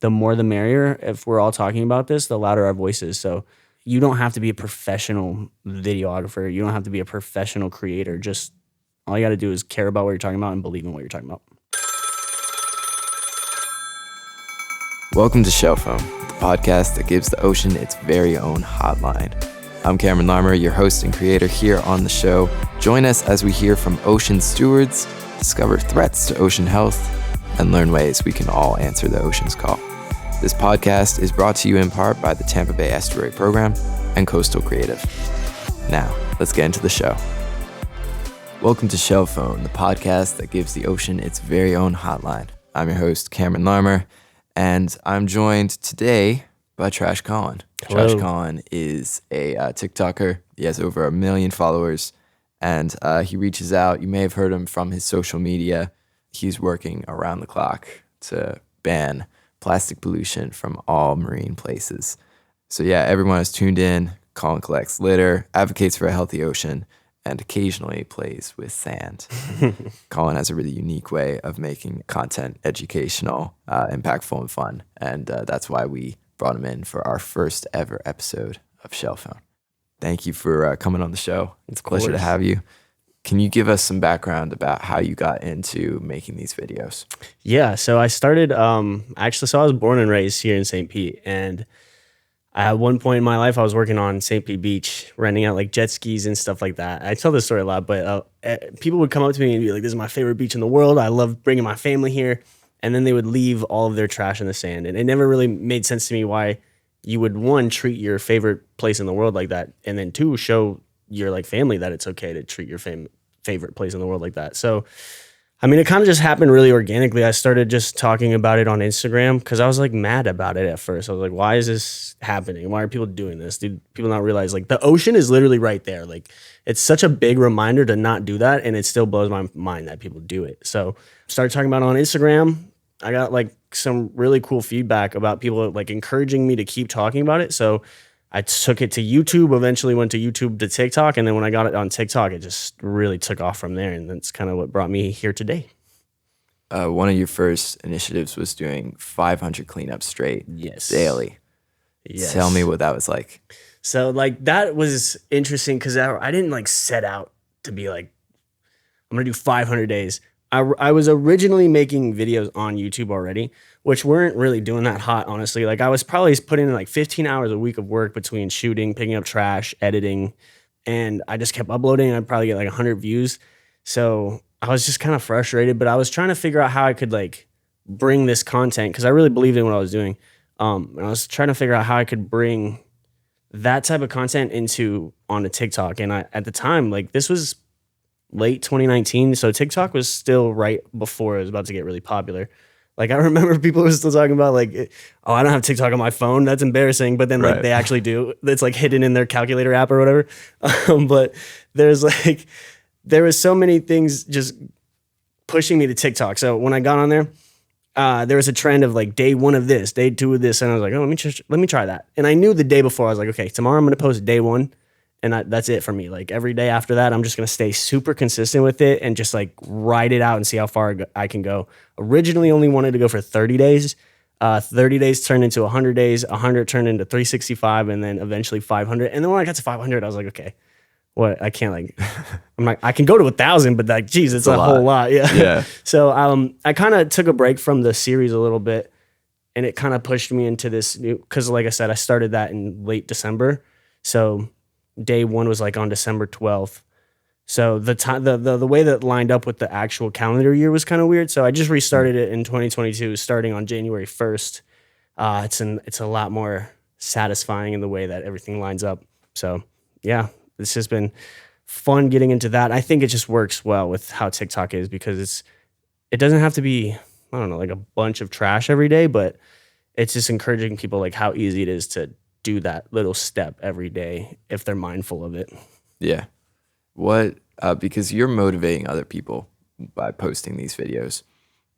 the more the merrier. If we're all talking about this, the louder our voices. So you don't have to be a professional videographer. You don't have to be a professional creator. Just all you got to do is care about what you're talking about and believe in what you're talking about. Welcome to Shell Phone, the podcast that gives the ocean its very own hotline. I'm Cameron Larmer, your host and creator here on the show. Join us as we hear from ocean stewards, discover threats to ocean health, and learn ways we can all answer the ocean's call. This podcast is brought to you in part by the Tampa Bay Estuary Program and Coastal Creative. Now, let's get into the show. Welcome to Shell Phone, the podcast that gives the ocean its very own hotline. I'm your host, Cameron Larmer, and I'm joined today by Trash Caulin. Hello. Trash Caulin is a TikToker. He has over 1 million followers, and he reaches out. You may have heard him from his social media. He's working around the clock to ban plastic pollution from all marine places. So yeah, everyone is tuned in. Caulin collects litter, advocates for a healthy ocean, and occasionally plays with sand. Caulin has a really unique way of making content educational, impactful, and fun. And that's why we brought him in for our first ever episode of Shell Phone. Thank you for coming on the show. It's a pleasure to have you. Can you give us some background about how you got into making these videos? Yeah, so I started, I was born and raised here in St. Pete, and at one point in my life, I was working on St. Pete Beach, renting out like jet skis and stuff like that. I tell this story a lot, but people would come up to me and be like, this is my favorite beach in the world. I love bringing my family here. And then they would leave all of their trash in the sand. And it never really made sense to me why you would, one, treat your favorite place in the world like that, and then two, show your like family that it's okay to treat your favorite place in the world like that. So, I mean, it kind of just happened really organically. I started just talking about it on Instagram because I was like mad about it at first. I was like, why is this happening? Why are people doing this? Do people not realize like the ocean is literally right there? Like it's such a big reminder to not do that. And it still blows my mind that people do it. So started talking about it on Instagram. I got like some really cool feedback about people like encouraging me to keep talking about it. So I took it to YouTube, eventually went to YouTube to TikTok. And then when I got it on TikTok, it just really took off from there. And that's kind of what brought me here today. One of your first initiatives was doing 500 cleanups straight daily. Yes. Tell me what that was like. So like that was interesting because I didn't like set out to be like, I'm going to do 500 days. I was originally making videos on YouTube already, which weren't really doing that hot, honestly. Like I was probably putting in like 15 hours a week of work between shooting, picking up trash, editing, and I just kept uploading. I'd probably get like 100 views. So I was just kind of frustrated, but I was trying to figure out how I could like bring this content because I really believed in what I was doing. And I was trying to figure out how I could bring that type of content onto TikTok. And at the time, like this was late 2019, so TikTok was still right before it was about to get really popular. Like I remember people were still talking about like, oh, I don't have TikTok on my phone. That's embarrassing. But then like they actually do. It's like hidden in their calculator app or whatever. But there was so many things just pushing me to TikTok. So when I got on there, there was a trend of like day 1 of this, day 2 of this, and I was like, oh, let me try that. And I knew the day before I was like, okay, tomorrow I'm gonna post day 1. And that's it for me. Like every day after that, I'm just going to stay super consistent with it and just like ride it out and see how far I can go. Originally only wanted to go for 30 days. 30 days turned into 100 days. 100 turned into 365 and then eventually 500. And then when I got to 500, I was like, okay, what? I can't like, I'm like, I can go to 1,000, but like, geez, it's a whole lot. Yeah. So I kind of took a break from the series a little bit and it kind of pushed me into this new, because like I said, I started that in late December. So day 1 was like on December 12th. So the way that lined up with the actual calendar year was kind of weird. So I just restarted it in 2022, starting on January 1st. It's a lot more satisfying in the way that everything lines up. So yeah, it's just been fun getting into that. I think it just works well with how TikTok is because it doesn't have to be, I don't know, like a bunch of trash every day, but it's just encouraging people like how easy it is to do that little step every day if they're mindful of it. Yeah. What, because you're motivating other people by posting these videos,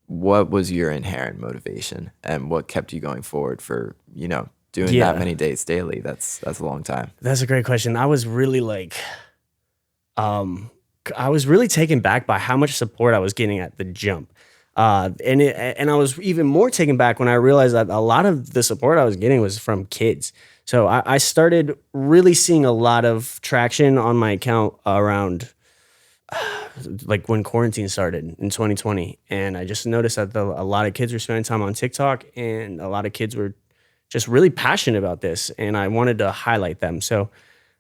what was your inherent motivation and what kept you going forward for, doing that many days daily? That's a long time. That's a great question. I was really like, I was really taken back by how much support I was getting at the jump. And I was even more taken back when I realized that a lot of the support I was getting was from kids. So I started really seeing a lot of traction on my account around like when quarantine started in 2020. And I just noticed that a lot of kids were spending time on TikTok, and a lot of kids were just really passionate about this. And I wanted to highlight them. So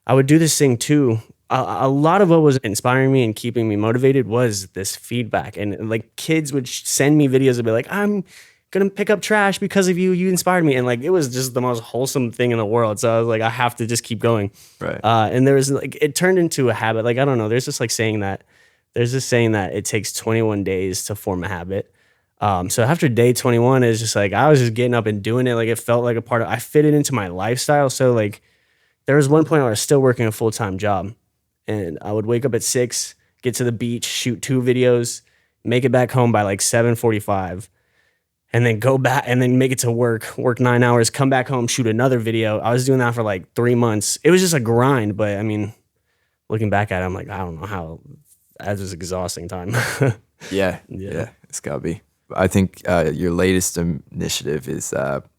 I would do this thing too. A lot of what was inspiring me and keeping me motivated was this feedback. And like kids would send me videos and be like, I'm gonna pick up trash because of you. You inspired me. And like it was just the most wholesome thing in the world. So I was like, I have to just keep going. Right. And there was like it turned into a habit. Like I don't know. There's just like saying that there's this saying that it takes 21 days to form a habit. So after day 21, it's just like I was just getting up and doing it. Like it felt like a part of. I fit it into my lifestyle. So like there was one point where I was still working a full-time job, and I would wake up at 6, get to the beach, shoot 2 videos, make it back home by like 7:45, and then go back and then make it to work 9 hours, come back home, shoot another video. I was doing that for like 3 months. It was just a grind, but I mean, looking back at it, I'm like, I don't know how that was exhausting time. Yeah, it's gotta be. I think your latest initiative is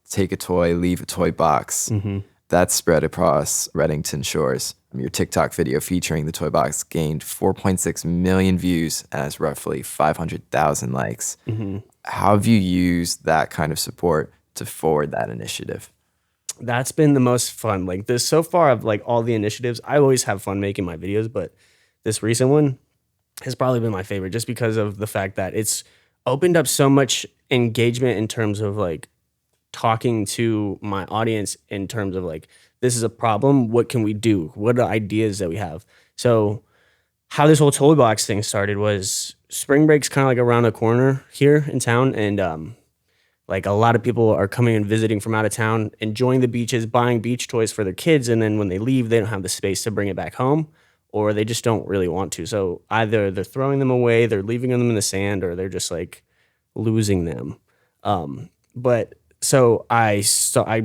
take a toy, leave a toy box. Mm-hmm. That's spread across Reddington shores. Your TikTok video featuring the toy box gained 4.6 million views and has roughly 500,000 likes. Mm-hmm. How have you used that kind of support to forward that initiative? That's been the most fun. Like this so far of like all the initiatives, I always have fun making my videos, but this recent one has probably been my favorite just because of the fact that it's opened up so much engagement in terms of like talking to my audience in terms of like, this is a problem. What can we do? What are ideas that we have? So how this whole toy box thing started was spring break's kind of like around the corner here in town. And like a lot of people are coming and visiting from out of town, enjoying the beaches, buying beach toys for their kids. And then when they leave, they don't have the space to bring it back home, or they just don't really want to. So either they're throwing them away, they're leaving them in the sand, or they're just like losing them. But so I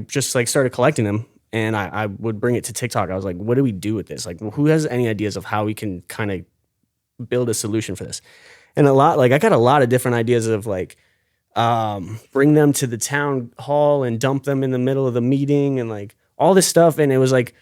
just like started collecting them, and I would bring it to TikTok. I was like, what do we do with this? Like, who has any ideas of how we can kind of build a solution for this? And I got a lot of different ideas of like, bring them to the town hall and dump them in the middle of the meeting and like all this stuff. And it was like,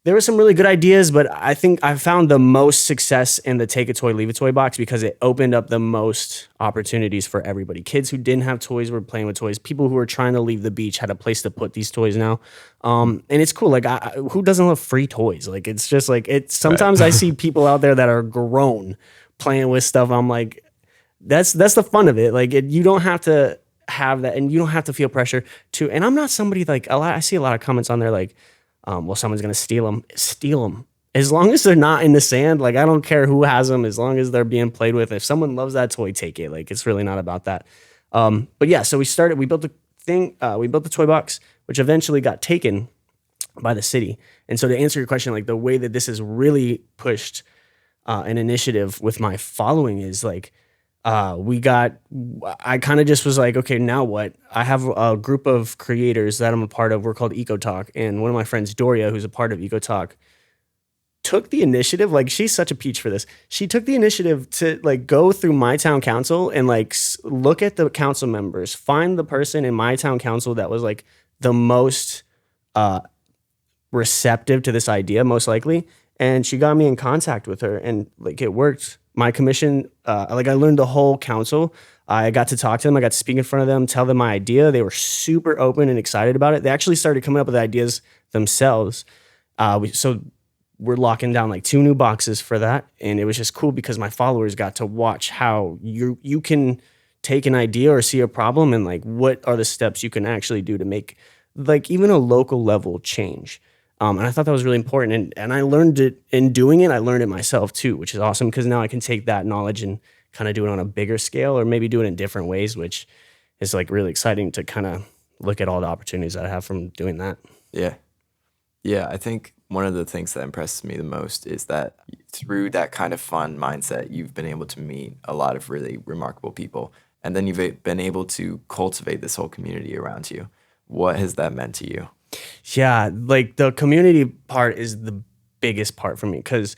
there were some really good ideas, but I think I found the most success in the take a toy, leave a toy box because it opened up the most opportunities for everybody. Kids who didn't have toys were playing with toys. People who were trying to leave the beach had a place to put these toys now. And it's cool. Like who doesn't love free toys? Like, it's just like, sometimes I see people out there that are grown playing with stuff. I'm like, that's the fun of it. Like you don't have to have that, and you don't have to feel pressure to, and I'm not somebody like, I see a lot of comments on there like, well, someone's going to steal them. Steal them. As long as they're not in the sand, like I don't care who has them, as long as they're being played with. If someone loves that toy, take it. Like it's really not about that. But yeah, so we built the thing, we built the toy box, which eventually got taken by the city. And so to answer your question, like the way that this has really pushed an initiative with my following is like, I kind of just was like, okay, now what? I have a group of creators that I'm a part of. We're called Eco Talk. And one of my friends, Doria, who's a part of Eco Talk, took the initiative. Like she's such a peach for this. She took the initiative to like go through my town council and like look at the council members, find the person in my town council that was like the most receptive to this idea, most likely. And she got me in contact with her, and like it worked. My commission, like I learned the whole council. I got to talk to them. I got to speak in front of them, tell them my idea. They were super open and excited about it. They actually started coming up with ideas themselves. So we're locking down like 2 new boxes for that. And it was just cool because my followers got to watch how you can take an idea or see a problem and like what are the steps you can actually do to make like even a local level change. And I thought that was really important. And I learned it in doing it. I learned it myself too, which is awesome because now I can take that knowledge and kind of do it on a bigger scale or maybe do it in different ways, which is like really exciting to kind of look at all the opportunities that I have from doing that. Yeah. Yeah, I think one of the things that impresses me the most is that through that kind of fun mindset, you've been able to meet a lot of really remarkable people. And then you've been able to cultivate this whole community around you. What has that meant to you? Yeah, like the community part is the biggest part for me because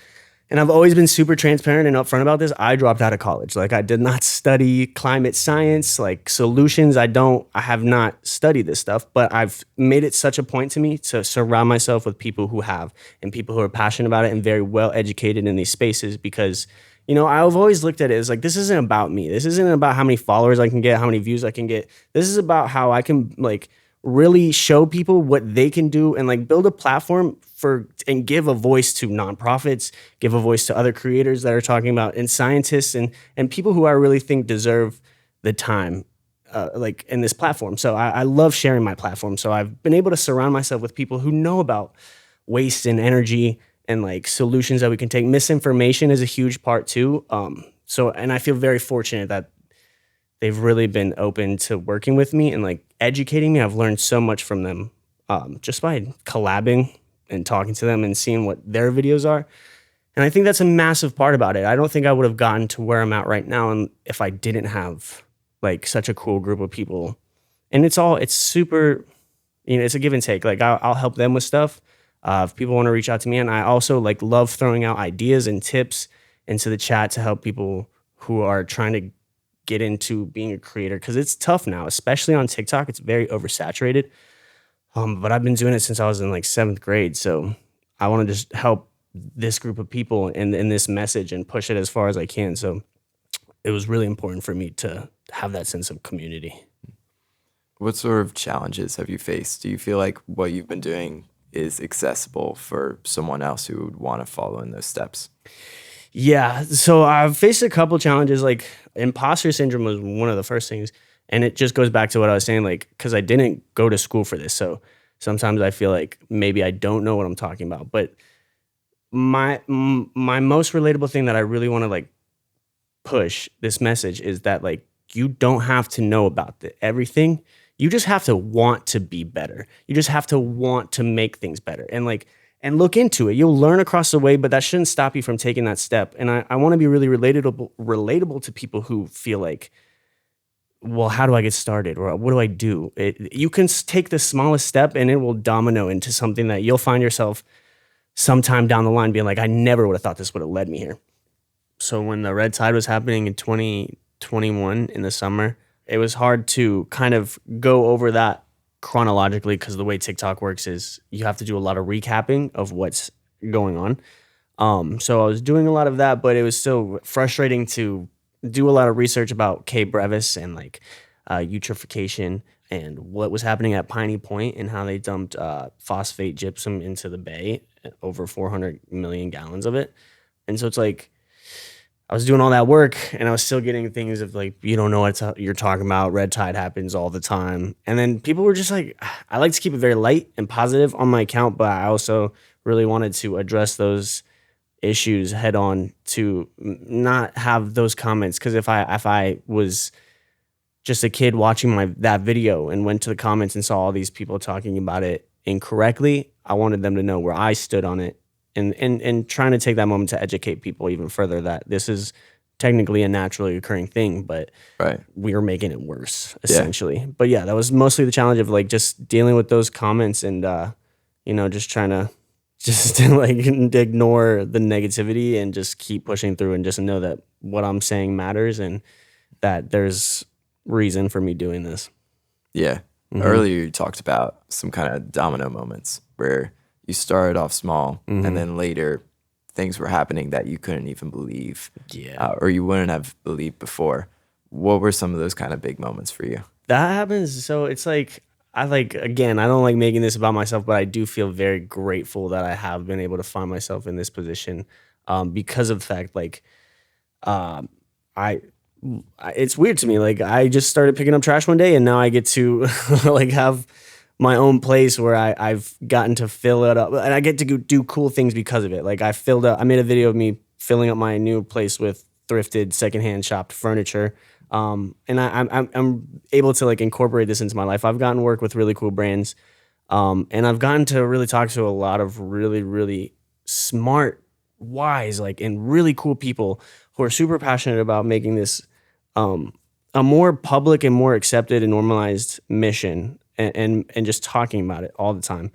And I've always been super transparent and upfront about this. I dropped out of college. Like I did not study climate science, like solutions. I have not studied this stuff, but I've made it such a point to me to surround myself with people who have and people who are passionate about it and very well educated in these spaces because, you know, I've always looked at it as like, this isn't about me. This isn't about how many followers I can get, how many views I can get. This is about how I can like really show people what they can do and like build a platform for and give a voice to nonprofits, give a voice to other creators that are talking about and scientists and people who I really think deserve the time like in this platform. So I love sharing my platform. So I've been able to surround myself with people who know about waste and energy and like solutions that we can take. Misinformation is a huge part too. And I feel very fortunate that they've really been open to working with me and like educating me. I've learned so much from them just by collabing and talking to them and seeing what their videos are. And I think that's a massive part about it. I don't think I would have gotten to where I'm at right now if I didn't have like such a cool group of people. And it's super, you know, it's a give and take. Like I'll help them with stuff if people want to reach out to me. And I also like love throwing out ideas and tips into the chat to help people who are trying to get into being a creator because it's tough now, especially on TikTok. It's very oversaturated. But I've been doing it since I was in like 7th grade. So I want to just help this group of people in this message and push it as far as I can. So it was really important for me to have that sense of community. What sort of challenges have you faced? Do you feel like what you've been doing is accessible for someone else who would want to follow in those steps? Yeah. So I've faced a couple challenges. Like imposter syndrome was one of the first things. And it just goes back to what I was saying, like, because I didn't go to school for this. So sometimes I feel like maybe I don't know what I'm talking about. But my most relatable thing that I really want to like push this message is that like you don't have to know about everything. You just have to want to be better. You just have to want to make things better and look into it. You'll learn across the way, but that shouldn't stop you from taking that step. And I want to be really relatable to people who feel like, well, how do I get started? Or what do I do? You can take the smallest step and it will domino into something that you'll find yourself sometime down the line being like, I never would have thought this would have led me here. So when the red tide was happening in 2021 in the summer, it was hard to kind of go over that chronologically because the way TikTok works is you have to do a lot of recapping of what's going on. So I was doing a lot of that, but it was still frustrating to do a lot of research about K. brevis and like eutrophication and what was happening at Piney Point and how they dumped phosphate gypsum into the bay, over 400 million gallons of it. And so it's like, I was doing all that work and I was still getting things of like, you don't know what you're talking about. Red tide happens all the time. And then people were just like, I like to keep it very light and positive on my account, but I also really wanted to address those issues head on to not have those comments. Cause if I was just a kid watching that video and went to the comments and saw all these people talking about it incorrectly, I wanted them to know where I stood on it and trying to take that moment to educate people even further that this is technically a naturally occurring thing, but right, we are making it worse essentially. Yeah. But yeah, that was mostly the challenge of like just dealing with those comments and, just trying to like ignore the negativity and just keep pushing through and just know that what I'm saying matters and that there's reason for me doing this. Yeah. Mm-hmm. Earlier you talked about some kind of domino moments where you started off small and then later things were happening that you couldn't even believe or you wouldn't have believed before. What were some of those kind of big moments for you? That happens. So it's like, again, I don't like making this about myself, but I do feel very grateful that I have been able to find myself in this position because of the fact, like, it's weird to me. Like, I just started picking up trash one day and now I get to like have my own place where I've gotten to fill it up and I get to do cool things because of it. Like I made a video of me filling up my new place with thrifted secondhand shopped furniture. And I'm able to like incorporate this into my life. I've gotten to work with really cool brands. And I've gotten to really talk to a lot of really, really smart, wise, like, and really cool people who are super passionate about making this, a more public and more accepted and normalized mission and just talking about it all the time.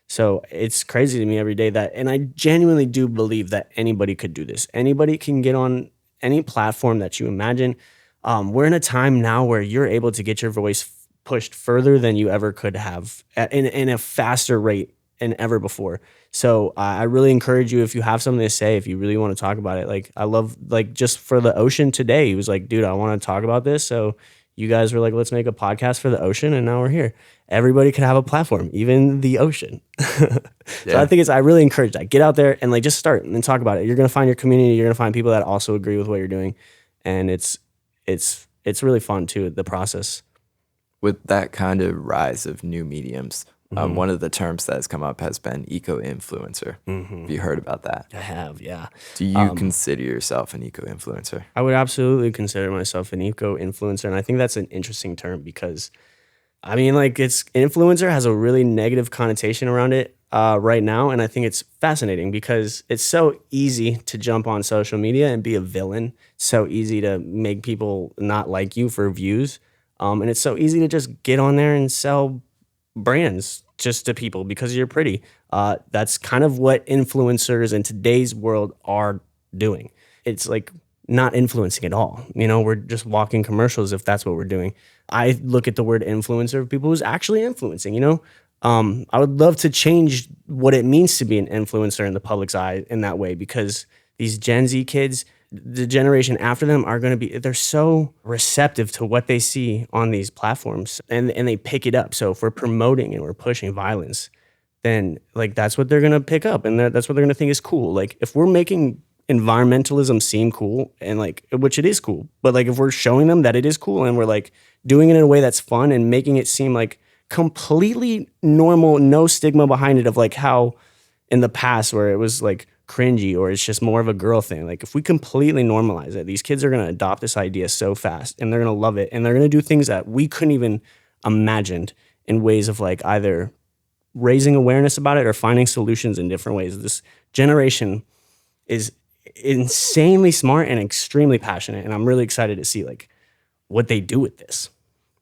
So it's crazy to me every day that, and I genuinely do believe that anybody could do this. Anybody can get on any platform that you imagine. We're in a time now where you're able to get your voice pushed further than you ever could have in a faster rate than ever before. So I really encourage you, if you have something to say, if you really want to talk about it, like I love, like just for the ocean today, he was like, dude, I want to talk about this. So you guys were like, let's make a podcast for the ocean. And now we're here. Everybody could have a platform, even the ocean. So I think I really encourage that. Get out there and like just start and talk about it. You're going to find your community. You're going to find people that also agree with what you're doing. And it's really fun too, the process. With that kind of rise of new mediums, one of the terms that has come up has been eco-influencer. Have you heard about that? I have, yeah. Do you consider yourself an eco-influencer? I would absolutely consider myself an eco-influencer. And I think that's an interesting term because, I mean, like influencer has a really negative connotation around it right now. And I think it's fascinating because it's so easy to jump on social media and be a villain. So easy to make people not like you for views. And it's so easy to just get on there and sell brands just to people because you're pretty. That's kind of what influencers in today's world are doing. It's like not influencing at all. You know, we're just walking commercials if that's what we're doing. I look at the word influencer of people who's actually influencing, you know? I would love to change what it means to be an influencer in the public's eye in that way because these Gen Z kids, the generation after them are going to be, they're so receptive to what they see on these platforms and they pick it up. So if we're promoting and we're pushing violence, then like that's what they're going to pick up and that's what they're going to think is cool. Like if we're making environmentalism seem cool and like, which it is cool, but like if we're showing them that it is cool and we're like doing it in a way that's fun and making it seem like completely normal, no stigma behind it of like how in the past where it was like cringy or it's just more of a girl thing. Like if we completely normalize it, these kids are going to adopt this idea so fast and they're going to love it. And they're going to do things that we couldn't even imagined in ways of like either raising awareness about it or finding solutions in different ways. This generation is insanely smart and extremely passionate. And I'm really excited to see like what they do with this.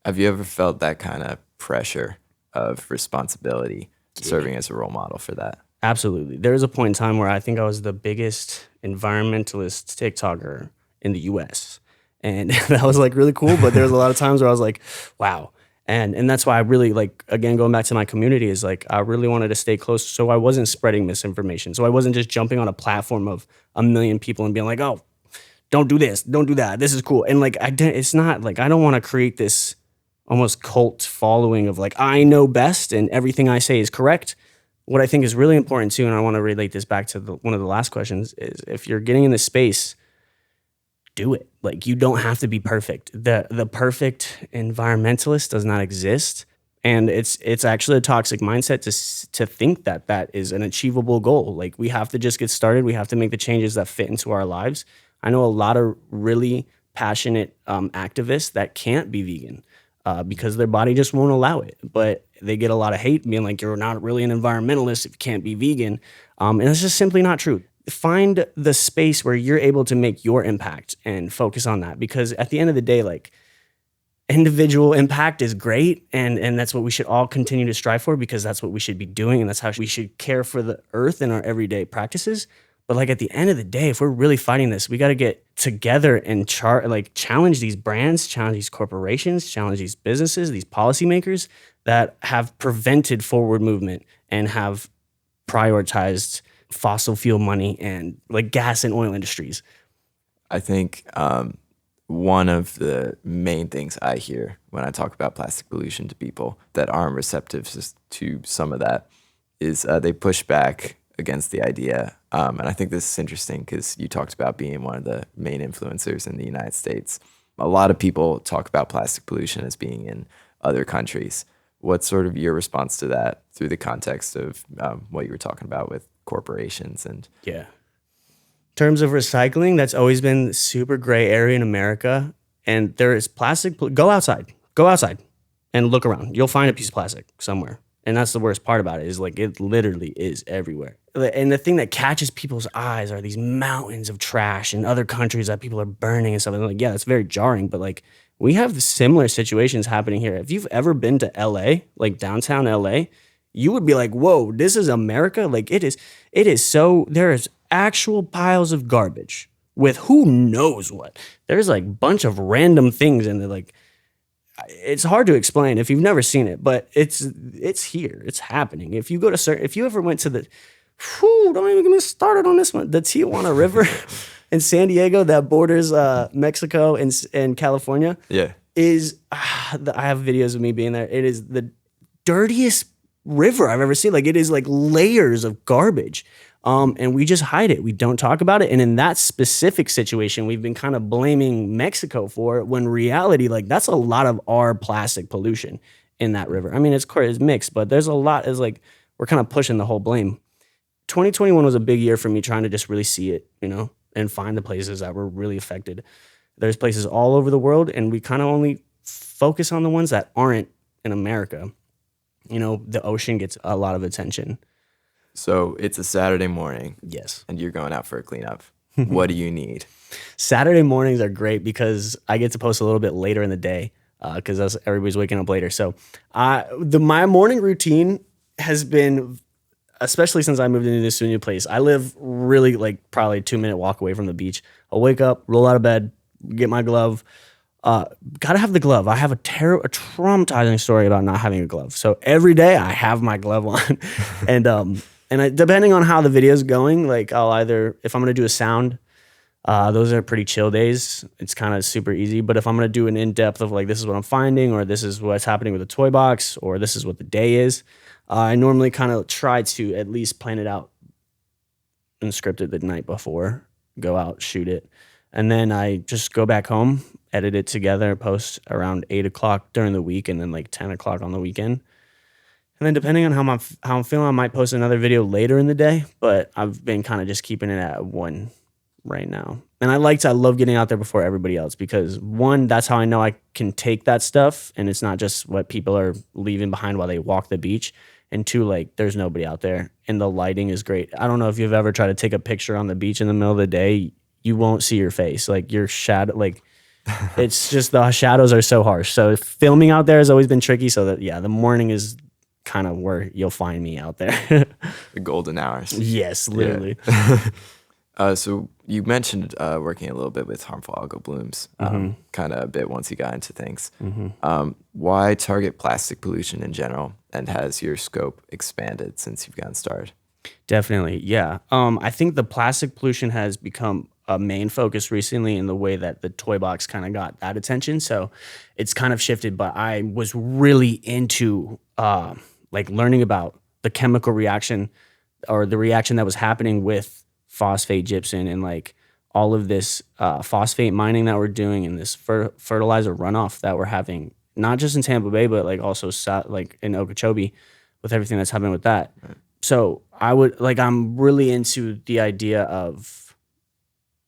Have you ever felt that kind of pressure of responsibility serving as a role model for that? Absolutely. There was a point in time where I think I was the biggest environmentalist TikToker in the US. And that was like really cool. But there was a lot of times where I was like, wow. And that's why I really like, again, going back to my community is like, I really wanted to stay close. So I wasn't spreading misinformation. So I wasn't just jumping on a platform of 1 million people and being like, oh, don't do this, don't do that. This is cool. And like, it's not like, I don't want to create this almost cult following of like, I know best and everything I say is correct. What I think is really important too, and I want to relate this back to one of the last questions, is if you're getting in this space, do it. Like you don't have to be perfect. The perfect environmentalist does not exist, and it's actually a toxic mindset to think that that is an achievable goal. Like we have to just get started. We have to make the changes that fit into our lives. I know a lot of really passionate activists that can't be vegan. Because their body just won't allow it. But they get a lot of hate being like, you're not really an environmentalist if you can't be vegan. And it's just simply not true. Find the space where you're able to make your impact and focus on that. Because at the end of the day, like individual impact is great. And that's what we should all continue to strive for because that's what we should be doing. And that's how we should care for the earth in our everyday practices. But like at the end of the day, if we're really fighting this, we got to get together and challenge these brands, challenge these corporations, challenge these businesses, these policymakers that have prevented forward movement and have prioritized fossil fuel money and like gas and oil industries. I think one of the main things I hear when I talk about plastic pollution to people that aren't receptive to some of that is they push back against the idea. And I think this is interesting because you talked about being one of the main influencers in the United States. A lot of people talk about plastic pollution as being in other countries. What's sort of your response to that through the context of what you were talking about with corporations? And yeah. In terms of recycling, that's always been super gray area in America. And there is plastic. Go outside and look around. You'll find a piece of plastic somewhere. And that's the worst part about it is like it literally is everywhere. And the thing that catches people's eyes are these mountains of trash in other countries that people are burning and stuff. And like, yeah, it's very jarring, but like we have similar situations happening here. If you've ever been to LA, like downtown LA, you would be like, whoa, this is America. Like it is so, there's actual piles of garbage with who knows what. There's like a bunch of random things in it. Like it's hard to explain if you've never seen it, but it's here. It's happening. If you go to if you ever went to don't even get me started on this one. The Tijuana River in San Diego that borders Mexico and California. Yeah. I have videos of me being there. It is the dirtiest river I've ever seen. Like it is like layers of garbage. And we just hide it. We don't talk about it. And in that specific situation, we've been kind of blaming Mexico for it when reality, like that's a lot of our plastic pollution in that river. I mean, it's mixed, but there's a lot is like, we're kind of pushing the whole blame. 2021 was a big year for me trying to just really see it, and find the places that were really affected. There's places all over the world, and we kind of only focus on the ones that aren't in America. The ocean gets a lot of attention. So it's a Saturday morning. Yes. And you're going out for a cleanup. What do you need? Saturday mornings are great because I get to post a little bit later in the day because everybody's waking up later. So my morning routine has been, especially since I moved into this new place, I live really like probably a 2-minute walk away from the beach. I'll wake up, roll out of bed, get my glove. Gotta have the glove. I have a traumatizing story about not having a glove. So every day I have my glove on, and depending on how the video is going, like I'll either, if I'm gonna do a sound, those are pretty chill days. It's kind of super easy. But if I'm gonna do an in-depth of like this is what I'm finding, or this is what's happening with the toy box, or this is what the day is, I normally kind of try to at least plan it out and script it the night before, go out, shoot it. And then I just go back home, edit it together, post around 8 o'clock during the week, and then like 10 o'clock on the weekend. And then depending on how I'm feeling, I might post another video later in the day, but I've been kind of just keeping it at 1 right now. And I love getting out there before everybody else because 1, that's how I know I can take that stuff and it's not just what people are leaving behind while they walk the beach. And 2, like there's nobody out there and the lighting is great. I don't know if you've ever tried to take a picture on the beach in the middle of the day. You won't see your face. Like your shadow, like it's just the shadows are so harsh. So filming out there has always been tricky. So that, the morning is kind of where you'll find me out there. The golden hours. Yes, literally. Yeah. So you mentioned working a little bit with harmful algal blooms, kind of a bit once you got into things. Why target plastic pollution in general, and has your scope expanded since you've gotten started? Definitely, yeah. I think the plastic pollution has become a main focus recently in the way that the toy box kind of got that attention. So it's kind of shifted, but I was really into like learning about the chemical reaction or the reaction that was happening with phosphate gypsum and like all of this phosphate mining that we're doing and this fertilizer runoff that we're having, not just in Tampa Bay, but like also like in Okeechobee with everything that's happening with that. Right. So I'm really into the idea of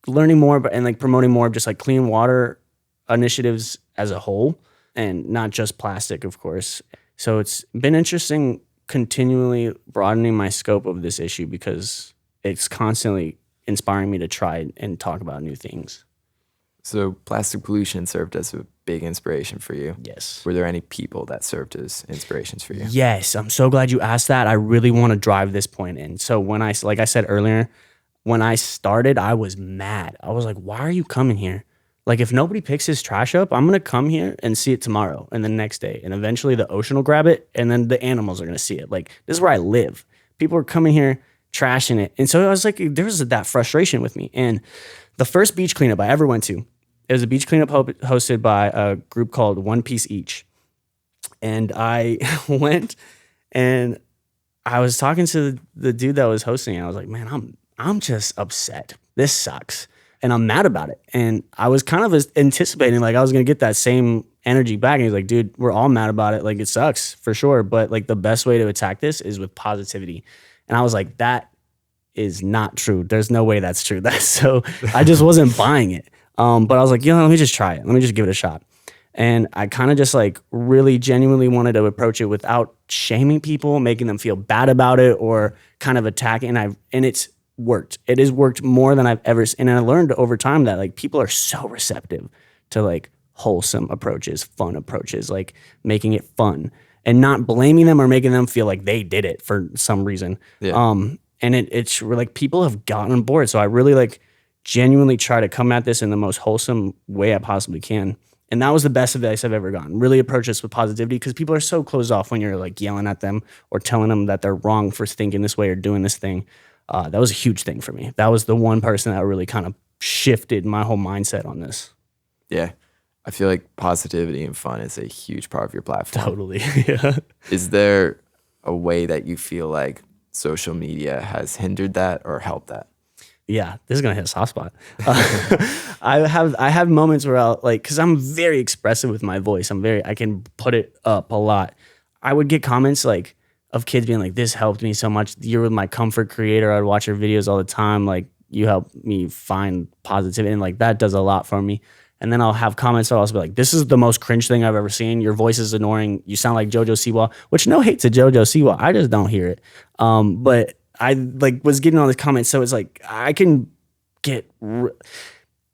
learning more and like promoting more of just like clean water initiatives as a whole and not just plastic, of course. So it's been interesting continually broadening my scope of this issue because it's constantly inspiring me to try and talk about new things. So plastic pollution served as a big inspiration for you. Yes. Were there any people that served as inspirations for you? Yes. I'm so glad you asked that. I really want to drive this point in. So like I said earlier, when I started, I was mad. I was like, why are you coming here? Like, if nobody picks his trash up, I'm going to come here and see it tomorrow and the next day. And eventually the ocean will grab it and then the animals are going to see it. Like, this is where I live. People are coming here, trashing it. And so I was like, there was that frustration with me. And the first beach cleanup I ever went to, it was a beach cleanup hosted by a group called One Piece Each. And I went and I was talking to the dude that was hosting it. I was like, man, I'm just upset. This sucks. And I'm mad about it. And I was kind of anticipating like I was going to get that same energy back. And he's like, dude, we're all mad about it. Like, it sucks for sure. But like the best way to attack this is with positivity. And I was like, that is not true. There's no way that's true. So I just wasn't buying it. But I was like, let me just try it. Let me just give it a shot. And I kind of just like really genuinely wanted to approach it without shaming people, making them feel bad about it or kind of attacking. And it's worked. It has worked more than I've ever seen. And I learned over time that like people are so receptive to like wholesome approaches, fun approaches, like making it fun. and not blaming them or making them feel like they did it for some reason. Yeah. And it's like people have gotten on board. So I really like genuinely try to come at this in the most wholesome way I possibly can. And that was the best advice I've ever gotten. Really approach this with positivity, because people are so closed off when you're like yelling at them or telling them that they're wrong for thinking this way or doing this thing. That was a huge thing for me. That was the one person that really kind of shifted my whole mindset on this. Yeah. I feel like positivity and fun is a huge part of your platform. Totally. Yeah. Is there a way that you feel like social media has hindered that or helped that? Yeah, this is gonna hit a soft spot. I have moments where I'll like, because I'm very expressive with my voice. I can put it up a lot. I would get comments like of kids being like, "This helped me so much. You're my comfort creator. I'd watch your videos all the time. Like, you help me find positivity, and like that does a lot for me." And then I'll have comments that I'll also be like, "This is the most cringe thing I've ever seen. Your voice is annoying. You sound like JoJo Siwa," which no hate to JoJo Siwa. I just don't hear it. But I like was getting all these comments. So it's like, I can get, and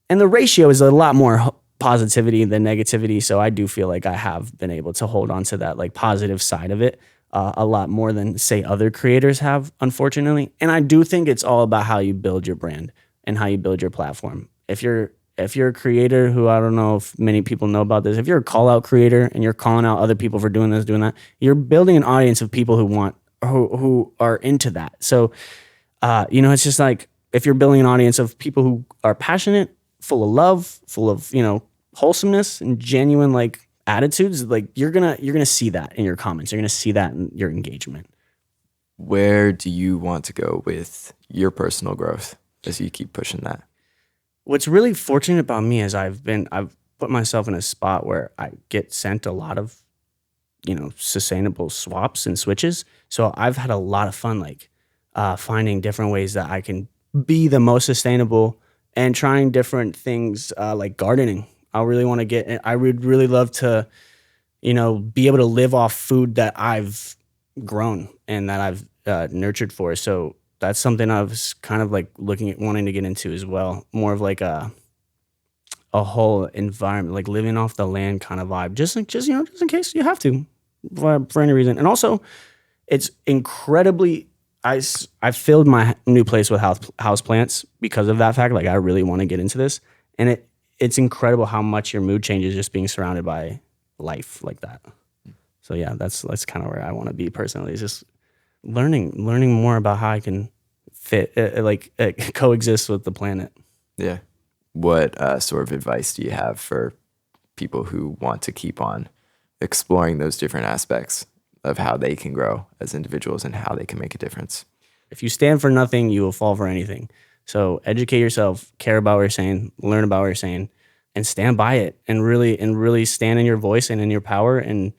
the ratio is a lot more positivity than negativity. So I do feel like I have been able to hold on to that like positive side of it a lot more than say other creators have, unfortunately. And I do think it's all about how you build your brand and how you build your platform. If you're a creator who, I don't know if many people know about this, if you're a call out creator and you're calling out other people for doing this, doing that, you're building an audience of people who are into that. So, it's just like, if you're building an audience of people who are passionate, full of love, full of, wholesomeness and genuine like attitudes, like you're gonna see that in your comments. You're gonna see that in your engagement. Where do you want to go with your personal growth as you keep pushing that? What's really fortunate about me is I've put myself in a spot where I get sent a lot of, sustainable swaps and switches. So I've had a lot of fun, like finding different ways that I can be the most sustainable and trying different things like gardening. I would really love to, be able to live off food that I've grown and that I've nurtured for. So that's something I was kind of like wanting to get into as well. More of like a whole environment, like living off the land kind of vibe, just in case you have to for any reason. And also it's incredibly, I filled my new place with house plants because of that fact. Like I really want to get into this, and it's incredible how much your mood changes just being surrounded by life like that. So yeah, that's kind of where I want to be personally. Is just learning more about how I can coexist with the planet. Yeah. What sort of advice do you have for people who want to keep on exploring those different aspects of how they can grow as individuals and how they can make a difference? If you stand for nothing, you will fall for anything. So educate yourself, care about what you're saying, learn about what you're saying, and stand by it, and really stand in your voice and in your power. And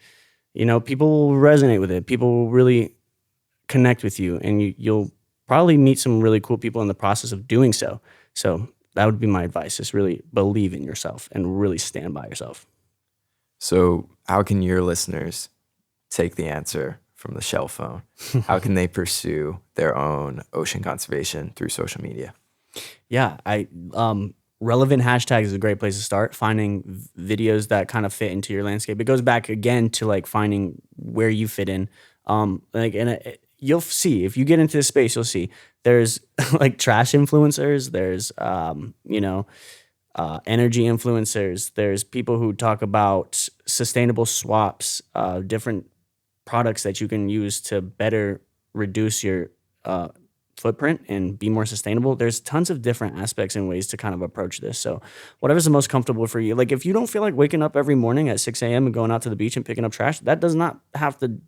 people will resonate with it. People will really connect with you, and you'll probably meet some really cool people in the process of doing so. So that would be my advice: is really believe in yourself and really stand by yourself. So how can your listeners take the answer from the shell phone? How can they pursue their own ocean conservation through social media? Yeah, relevant hashtags is a great place to start. Finding videos that kind of fit into your landscape. It goes back again to like finding where you fit in. You'll see if you get into this space, you'll see there's like trash influencers. There's energy influencers. There's people who talk about sustainable swaps, different products that you can use to better reduce your footprint and be more sustainable. There's tons of different aspects and ways to kind of approach this. So whatever's the most comfortable for you. Like if you don't feel like waking up every morning at 6 a.m. and going out to the beach and picking up trash, that does not have to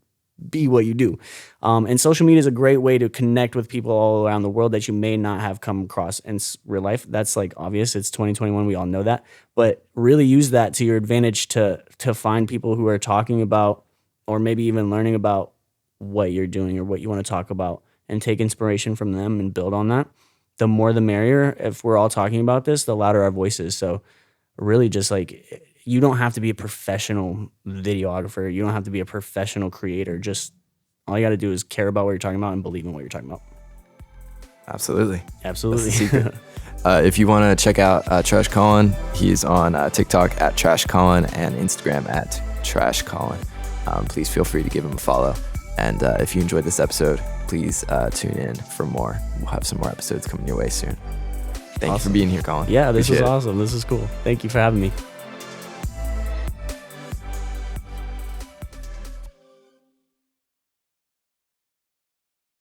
be what you do. And social media is a great way to connect with people all around the world that you may not have come across in real life. That's like obvious. It's 2021. We all know that. But really use that to your advantage to find people who are talking about, or maybe even learning about what you're doing or what you want to talk about, and take inspiration from them and build on that. The more the merrier. If we're all talking about this, the louder our voices. So really just like, you don't have to be a professional videographer. You don't have to be a professional creator. Just all you got to do is care about what you're talking about and believe in what you're talking about. Absolutely. Absolutely. That's the secret. If you want to check out Trash Caulin, he's on TikTok at Trash Caulin and Instagram at Trash Caulin. please feel free to give him a follow. And if you enjoyed this episode, please tune in for more. We'll have some more episodes coming your way soon. Thank you for being here, Caulin. Yeah, this was Appreciate it. awesome. This is cool. Thank you for having me.